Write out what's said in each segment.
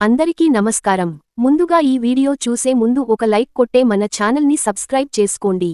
అందరికీ నమస్కారం. ముందుగా ఈ వీడియో చూసే ముందు ఒక లైక్ కొట్టే మన ఛానల్ని సబ్స్క్రైబ్ చేసుకోండి.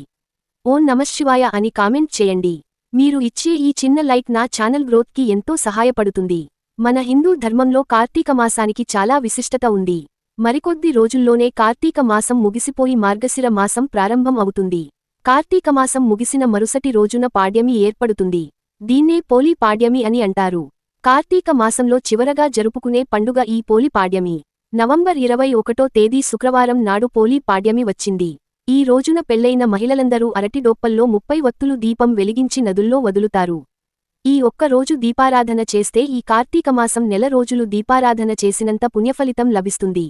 ఓం నమఃశివాయ అని కామెంట్ చేయండి. మీరు ఇచ్చే ఈ చిన్న లైక్ నా ఛానల్ గ్రోత్కి ఎంతో సహాయపడుతుంది. మన హిందూ ధర్మంలో కార్తీక మాసానికి చాలా విశిష్టత ఉంది. మరికొద్ది రోజుల్లోనే కార్తీక మాసం ముగిసిపోయి మార్గశిర మాసం ప్రారంభం అవుతుంది. కార్తీక మాసం ముగిసిన మరుసటి రోజున పాడ్యమి ఏర్పడుతుంది. దీన్నే పోలి పాడ్యమి అని అంటారు. కార్తీక మాసంలో చివరగా జరుపుకునే పండుగ ఈ పోలి పాడ్యమి. నవంబర్ 21వ తేదీ శుక్రవారం నాడు పోలి పాడ్యమి వచ్చింది. ఈ రోజున పెళ్లైన మహిళలందరూ అరటి డోప్పల్లో 30 వత్తులు దీపం వెలిగించి నదుల్లో వదులుతారు. ఈ ఒక్క రోజు దీపారాధన చేస్తే ఈ కార్తీక మాసం నెల రోజులు దీపారాధన చేసినంత పుణ్యఫలితం లభిస్తుంది.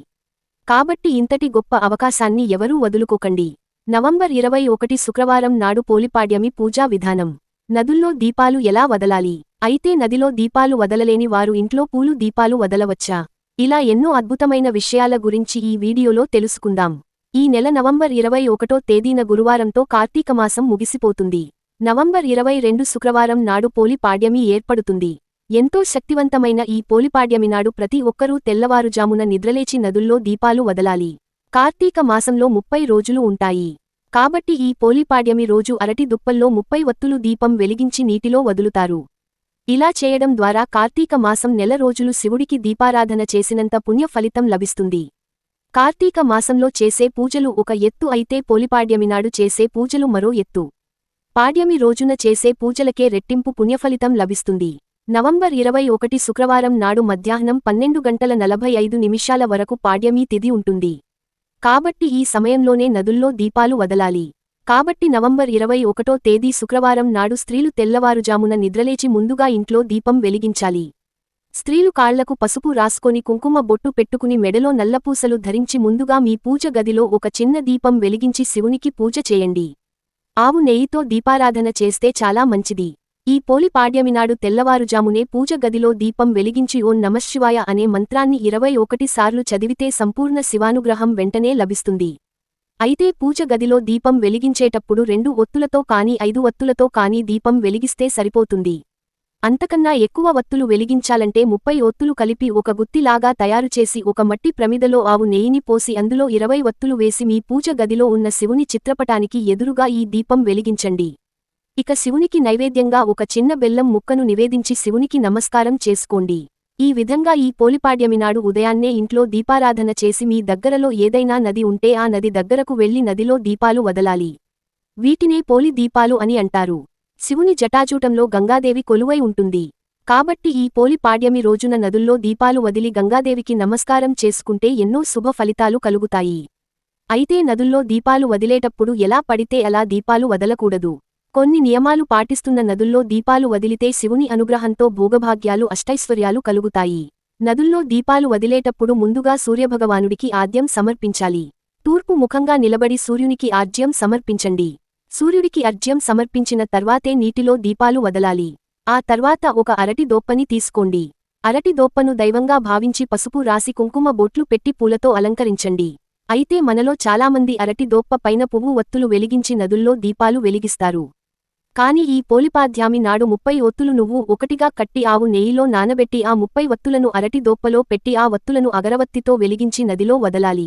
కాబట్టి ఇంతటి గొప్ప అవకాశాన్ని ఎవరూ వదులుకోకండి. నవంబర్ 21 శుక్రవారం నాడు పోలిపాడ్యమి పూజా విధానం. నదుల్లో దీపాలు ఎలా వదలాలి? అయితే నదిలో దీపాలు వదలలేని వారు ఇంట్లో పూలు దీపాలు వదలవచ్చా? ఇలా ఎన్నో అద్భుతమైన విషయాల గురించి ఈ వీడియోలో తెలుసుకుందాం. ఈ నెల నవంబర్ 21వ తేదీన గురువారంతో కార్తీక మాసం ముగిసిపోతుంది. నవంబర్ 22 శుక్రవారం నాడు పోలి పాడ్యమి ఏర్పడుతుంది. ఎంతో శక్తివంతమైన ఈ పోలిపాడ్యమి నాడు ప్రతి ఒక్కరూ తెల్లవారుజామున నిద్రలేచి నదుల్లో దీపాలు వదలాలి. కార్తీక మాసంలో 30 రోజులు ఉంటాయి. కాబట్టి ఈ పోలిపాడ్యమి రోజు అరటి దుప్పల్లో 30 వత్తులు దీపం వెలిగించి నీటిలో వదులుతారు. ఇలా చేయడం ద్వారా కార్తీక మాసం నెల రోజులు శివుడికి దీపారాధన చేసినంత పుణ్య ఫలితం లభిస్తుంది. కార్తీక మాసంలో చేసే పూజలు ఒక ఎత్తు అయితే పోలిపాడ్యమినాడు చేసే పూజలు మరో ఎత్తు. పాడ్యమి రోజున చేసే పూజలకే రెట్టింపు పుణ్యఫలితం లభిస్తుంది. నవంబర్ 21 శుక్రవారం నాడు మధ్యాహ్నం 12:45 వరకు పాడ్యమి తిథి ఉంటుంది. కాబట్టి ఈ సమయంలోనే నదుల్లో దీపాలు వదలాలి. కాబట్టి నవంబర్ 21వ తేదీ శుక్రవారం నాడు స్త్రీలు తెల్లవారుజామున నిద్రలేచి ముందుగా ఇంట్లో దీపం వెలిగించాలి. స్త్రీలు కాళ్లకు పసుపు రాసుకొని కుంకుమ బొట్టు పెట్టుకుని మెడలో నల్లపూసలు ధరించి ముందుగా మీ పూజ గదిలో ఒక చిన్న దీపం వెలిగించి శివునికి పూజ చేయండి. ఆవు నెయ్యితో దీపారాధన చేస్తే చాలా మంచిది. ఈ పోలి పాడ్యమినాడు తెల్లవారుజామునే పూజ గదిలో దీపం వెలిగించి ఓం నమఃశివాయ అనే మంత్రాన్ని 21 సార్లు చదివితే సంపూర్ణ శివానుగ్రహం వెంటనే లభిస్తుంది. అయితే పూజ గదిలో దీపం వెలిగించేటప్పుడు 2 ఒత్తులతో కానీ 5 వత్తులతో కానీ దీపం వెలిగిస్తే సరిపోతుంది. అంతకన్నా ఎక్కువ వత్తులు వెలిగించాలంటే 30 ఒత్తులు కలిపి ఒక గుత్తిలాగా తయారుచేసి ఒక మట్టి ప్రమిదలో ఆవు నెయ్యిని పోసి అందులో 20 వత్తులు వేసి మీ పూజ గదిలో ఉన్న శివుని చిత్రపటానికి ఎదురుగా ఈ దీపం వెలిగించండి. ఇక శివునికి నైవేద్యంగా ఒక చిన్న బెల్లం ముక్కను నివేదించి శివునికి నమస్కారం చేసుకోండి. ఈ విధంగా ఈ పోలిపాడ్యమినాడు ఉదయాన్నే ఇంట్లో దీపారాధన చేసి మీ దగ్గరలో ఏదైనా నది ఉంటే ఆ నది దగ్గరకు వెళ్లి నదిలో దీపాలు వదలాలి. వీటినే పోలి దీపాలు అని అంటారు. శివుని జటాజూటంలో గంగాదేవి కొలువై ఉంటుంది. కాబట్టి ఈ పోలి పాడ్యమి రోజున నదుల్లో దీపాలు వదిలి గంగాదేవికి నమస్కారం చేసుకుంటే ఎన్నో శుభ ఫలితాలు కలుగుతాయి. అయితే నదుల్లో దీపాలు వదిలేటప్పుడు ఎలా పడితే అలా దీపాలు వదలకూడదు. కొన్ని నియమాలు పాటిస్తున్న నదుల్లో దీపాలు వదిలితే శివుని అనుగ్రహంతో భోగభాగ్యాలు అష్టైశ్వర్యాలు కలుగుతాయి. నదుల్లో దీపాలు వదిలేటప్పుడు ముందుగా సూర్యభగవానుడికి ఆద్యం సమర్పించాలి. తూర్పు ముఖంగా నిలబడి సూర్యునికి ఆర్జ్యం సమర్పించండి. సూర్యుడికి అర్జ్యం సమర్పించిన తర్వాతే నీటిలో దీపాలు వదలాలి. ఆ తర్వాత ఒక అరటి దోప్పని తీసుకోండి. అరటి దోప్పను దైవంగా భావించి పసుపు రాసి కుంకుమ బొట్లు పెట్టి పూలతో అలంకరించండి. అయితే మనలో చాలామంది అరటి దోప్ప పైన పువ్వు వత్తులు వెలిగించి నదుల్లో దీపాలు వెలిగిస్తారు. కాని ఈ పోలిపాడ్యమి నాడు 30 ఒత్తులు నువ్వు ఒకటిగా కట్టి ఆవు నెయ్యిలో నానబెట్టి ఆ 30 వత్తులను అరటి దోప్పలో పెట్టి ఆ వత్తులను అగరవత్తితో వెలిగించి నదిలో వదలాలి.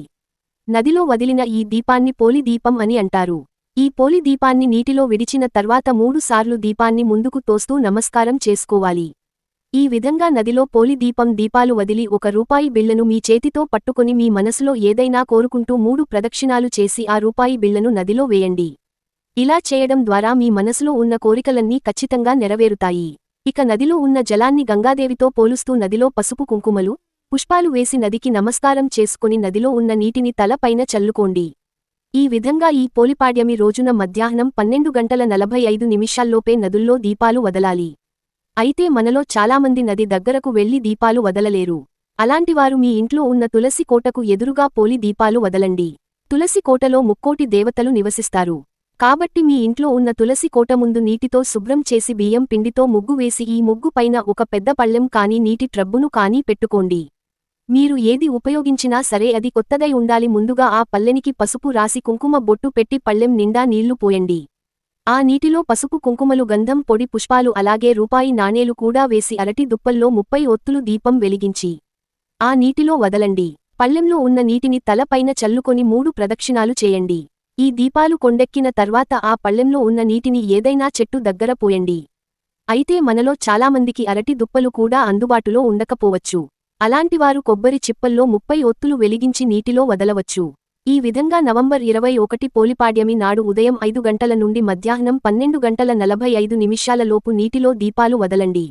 నదిలో వదిలిన ఈ దీపాన్ని పోలి దీపం అని అంటారు. ఈ పోలి దీపాన్ని నీటిలో విడిచిన తర్వాత 3 సార్లు దీపాన్ని ముందుకు తోస్తూ నమస్కారం చేసుకోవాలి. ఈ విధంగా నదిలో పోలి దీపాలు వదిలి ₹1 బిళ్లను మీ చేతితో పట్టుకొని మీ మనసులో ఏదైనా కోరుకుంటూ 3 ప్రదక్షిణాలు చేసి ఆ రూపాయి బిళ్లను నదిలో వేయండి. ఇలా చేయడం ద్వారా మీ మనసులో ఉన్న కోరికలన్నీ ఖచ్చితంగా నెరవేరుతాయి. ఇక నదిలో ఉన్న జలాన్ని గంగాదేవితో పోలుస్తూ నదిలో పసుపు కుంకుమలు, పుష్పాలు వేసి నదికి నమస్కారం చేసుకుని నదిలో ఉన్న నీటిని తల పైన చల్లుకోండి. ఈ విధంగా ఈ పోలిపాడ్యమి రోజున మధ్యాహ్నం 12:45 నదుల్లో దీపాలు వదలాలి. అయితే మనలో చాలామంది నది దగ్గరకు వెళ్లి దీపాలు వదలలేరు. అలాంటివారు మీ ఇంట్లో ఉన్న తులసి కోటకు ఎదురుగా పోలి దీపాలు వదలండి. తులసి కోటలో ముక్కోటి దేవతలు నివసిస్తారు. కాబట్టి మీ ఇంట్లో ఉన్న తులసి కోట ముందు నీటితో శుభ్రం చేసి బియ్యం పిండితో ముగ్గు వేసి ఈ ముగ్గు పైన ఒక పెద్ద పళ్ళెం కానీ నీటి ట్రబ్బును కానీ పెట్టుకోండి. మీరు ఏది ఉపయోగించినా సరే అది కొత్తదై ఉండాలి. ముందుగా ఆ పల్లెనికి పసుపు రాసి కుంకుమ బొట్టు పెట్టి పళ్ళెం నిండా నీళ్లు పోయండి. ఆ నీటిలో పసుపు కుంకుమలు గంధం పొడి పుష్పాలు అలాగే రూపాయి నాణేలు కూడా వేసి అరటి దుప్పల్లో 30 ఒత్తులు దీపం వెలిగించి ఆ నీటిలో వదలండి. పళ్ళెంలో ఉన్న నీటిని తల పైన చల్లుకొని 3 ప్రదక్షిణాలు చేయండి. ఈ దీపాలు కొండెక్కిన తర్వాత ఆ పళ్ళెంలో ఉన్న నీటిని ఏదైనా చెట్టు దగ్గర పోయండి. అయితే మనలో చాలామందికి అరటి దుప్పలు కూడా అందుబాటులో ఉండకపోవచ్చు. అలాంటివారు కొబ్బరి చిప్పల్లో 30 ఒత్తులు వెలిగించి నీటిలో వదలవచ్చు. ఈ విధంగా నవంబర్ 21 పోలిపాడ్యమి నాడు ఉదయం 5 గంటల నుండి మధ్యాహ్నం 12:45 లోపు నీటిలో దీపాలు వదలండి.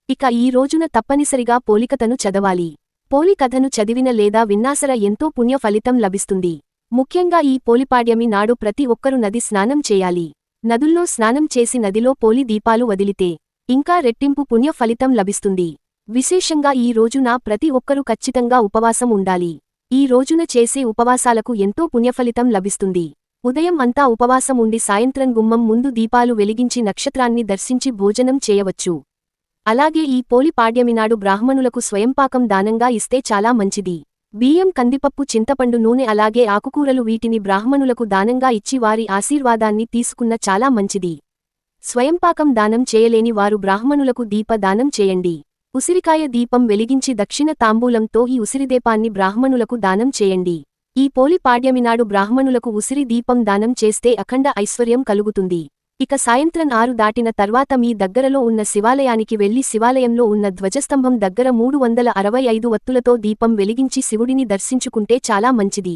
ఇక ఈ రోజున తప్పనిసరిగా పోలికథను చదవాలి. పోలికథను చదివిన లేదా విన్నాసర ఎంతో పుణ్య ఫలితం లభిస్తుంది. ముఖ్యంగా ఈ పోలిపాడ్యమి నాడు ప్రతి ఒక్కరూ నది స్నానం చేయాలి. నదుల్లో స్నానం చేసి నదిలో పోలి దీపాలు వదిలితే ఇంకా రెట్టింపు పుణ్య ఫలితం లభిస్తుంది. విశేషంగా ఈ రోజున ప్రతి ఒక్కరూ ఖచ్చితంగా ఉపవాసం ఉండాలి. ఈ రోజున చేసే ఉపవాసాలకు ఎంతో పుణ్యఫలితం లభిస్తుంది. ఉదయం అంతా ఉపవాసం ఉండి సాయంత్రం గుమ్మం ముందు దీపాలు వెలిగించి నక్షత్రాన్ని దర్శించి భోజనం చేయవచ్చు. అలాగే ఈ పోలి పాడ్యమినాడు బ్రాహ్మణులకు స్వయంపాకం దానంగా ఇస్తే చాలా మంచిది. బియ్యం, కందిపప్పు, చింతపండు, నూనె అలాగే ఆకుకూరలు వీటిని బ్రాహ్మణులకు దానంగా ఇచ్చి వారి ఆశీర్వాదాన్ని తీసుకున్న చాలా మంచిది. స్వయంపాకం దానం చేయలేని వారు బ్రాహ్మణులకు దీప దానం చేయండి. ఉసిరికాయ దీపం వెలిగించి దక్షిణ తాంబూలంతో ఈ ఉసిరిదీపాన్ని బ్రాహ్మణులకు దానం చేయండి. ఈ పోలి పాడ్యమినాడు బ్రాహ్మణులకు ఉసిరి దీపం దానం చేస్తే అఖండ ఐశ్వర్యం కలుగుతుంది. ఇక సాయంత్రం 6 దాటిన తర్వాత మీ దగ్గరలో ఉన్న శివాలయానికి వెళ్లి శివాలయంలో ఉన్న ధ్వజస్తంభం దగ్గర 365 వత్తులతో దీపం వెలిగించి శివుడిని దర్శించుకుంటే చాలా మంచిది.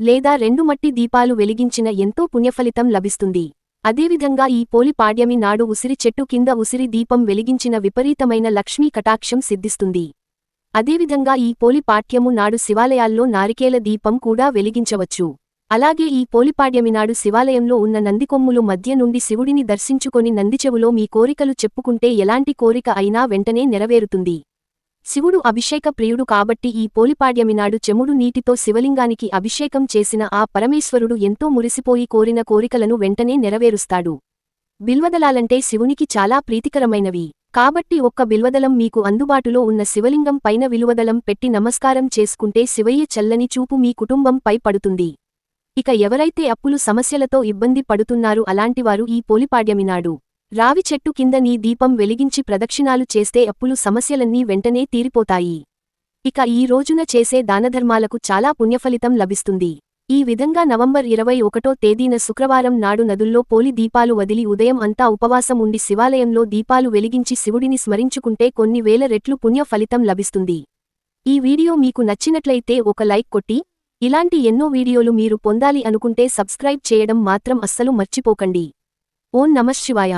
లేదా 2 మట్టి దీపాలు వెలిగించిన ఎంతో పుణ్యఫలితం లభిస్తుంది. అదేవిధంగా ఈ పోలి పాడ్యమి నాడు ఉసిరి చెట్టు కింద ఉసిరి దీపం వెలిగించిన విపరీతమైన లక్ష్మీ కటాక్షం సిద్ధిస్తుంది. అదేవిధంగా ఈ పోలి పాడ్యము నాడు శివాలయాల్లో నారికేల దీపం కూడా వెలిగించవచ్చు. అలాగే ఈ పోలిపాడ్యమినాడు శివాలయంలో ఉన్న నందికొమ్ములు మధ్య నుండి శివుడిని దర్శించుకొని నందిచెవులో మీ కోరికలు చెప్పుకుంటే ఎలాంటి కోరిక అయినా వెంటనే నెరవేరుతుంది. శివుడు అభిషేక ప్రియుడు కాబట్టి ఈ పోలిపాడ్యమినాడు చెముడు నీటితో శివలింగానికి అభిషేకం చేసిన ఆ పరమేశ్వరుడు ఎంతో మురిసిపోయి కోరిన కోరికలను వెంటనే నెరవేరుస్తాడు. బిల్వదలాలంటే శివునికి చాలా ప్రీతికరమైనవి. కాబట్టి ఒక్క బిల్వదలం మీకు అందుబాటులో ఉన్న శివలింగం పైన విలువదలం పెట్టి నమస్కారం చేసుకుంటే శివయ్య చల్లని చూపు మీ కుటుంబంపై పడుతుంది. ఇక ఎవరైతే అప్పులు సమస్యలతో ఇబ్బంది పడుతున్నారో అలాంటివారు ఈ పోలిపాడ్యమినాడు రావి చెట్టు కింద నీ దీపం వెలిగించి ప్రదక్షిణాలు చేస్తే అప్పులు సమస్యలన్నీ వెంటనే తీరిపోతాయి. ఇక ఈ రోజున చేసే దానధర్మాలకు చాలా పుణ్యఫలితం లభిస్తుంది. ఈ విధంగా నవంబర్ 21వ తేదీన శుక్రవారం నాడు నదుల్లో పోలి దీపాలు వదిలి ఉదయం అంతా ఉపవాసం ఉండి శివాలయంలో దీపాలు వెలిగించి శివుడిని స్మరించుకుంటే కొన్ని వేల రెట్లు పుణ్య ఫలితం లభిస్తుంది. ఈ వీడియో మీకు నచ్చినట్లయితే ఒక లైక్ కొట్టి, ఇలాంటి ఎన్నో వీడియోలు మీరు పొందాలి అనుకుంటే సబ్స్క్రైబ్ చేయడం మాత్రం అస్సలు మర్చిపోకండి. ఓం నమః శివాయ.